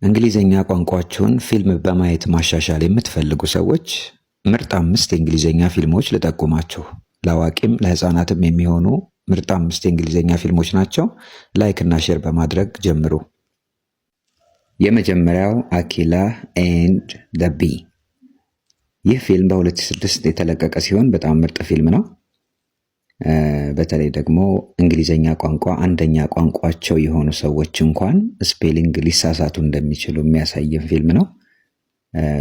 እንግሊዘኛ ቋንቋችሁን ፊልም በማየት ማሻሻል የምትፈልጉ ሰዎች ምርጥ 5 የእንግሊዘኛ ፊልሞች ልጠቁማችሁ። ለአዋቂም ለህፃናትም የሚሆኑ ምርጥ 5 የእንግሊዘኛ ፊልሞች ናቸው። ላይክ እና ሼር በማድረግ ጀምሩ። የመጀመሪያው አኪላ ኤንድ ዘ ቢ። ይህ ፊልም በ2006 የተለቀቀ ሲሆን በጣም ምርጥ ፊልም ነው። በተለይ ደግሞ እንግሊዘኛ ቋንቋ አንደኛ ቋንቋቸው የሆኑ ሰዎች እንኳን ስፔሊንግ ሊሳሳቱ እንደሚችሉ የሚያሳየን ፊልም ነው።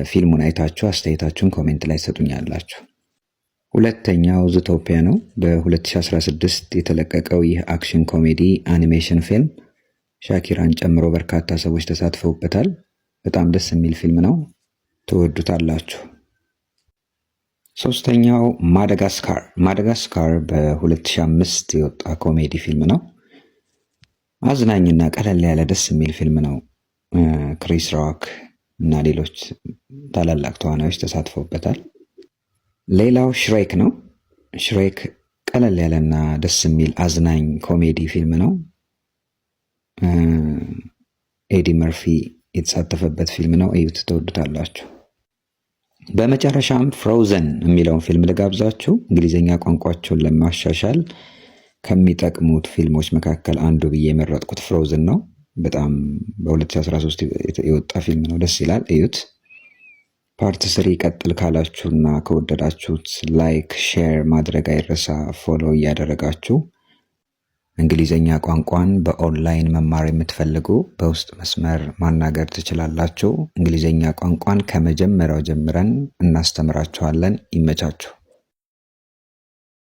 ፊልሙን አይታችሁ አስተያየታችሁን ኮሜንት ላይ ሰጡኛላችሁ። ሁለተኛው ዙቶፒያ ነው። በ2016 የተለቀቀው ይህ አክሽን ኮሜዲ አኒሜሽን ፊልም ሻኪራን ጨምሮ በርካታ ሰዎች ተሳትፈውበታል። በጣም ደስ የሚል ፊልም ነው፣ ትወዱታላችሁ። ሶስተኛው ማዳጋስካር። ማዳጋስካር በ2005 የወጣ ኮሜዲ ፊልም ነው። አዝናኝና ቀለል ያለ ደስ የሚል ፊልም ነው። ክሪስ ሮክ እና ሌሎች ታላላቅ ተዋናዮች ተሳትፈውበታል። ሌላው ሽሬክ ነው። ሽሬክ ቀለል ያለና ደስ የሚል አዝናኝ ኮሜዲ ፊልም ነው። ኤዲ መርፊ የተሳተፈበት ፊልም ነው። እዩት፣ ትወዱታላችሁ። በመጨረሻም ፍሮዘን የሚለውን ፊልም ልጋብዛችሁ። እንግሊዘኛ ቋንቋቸውን ለማሻሻል ከሚጠቅሙት ፊልሞች መካከል አንዱ ብዬ የመረጥኩት ፍሮዘን ነው። በጣም በ2013 የወጣ ፊልም ነው፣ ደስ ይላል፣ እዩት። ፓርት 3 ይቀጥል ካላችሁና ከወደዳችሁት ላይክ ሼር ማድረግ አይረሳ። ፎሎ እያደረጋችሁ እንግሊዘኛ ቋንቋን በኦንላይን መማር የምትፈልጉ በውስጥ መስመር ማናገር ትችላላችሁ። እንግሊዘኛ ቋንቋን ከመጀመሪያው ጀምረን እናስተምራችኋለን። ይመቻችሁ።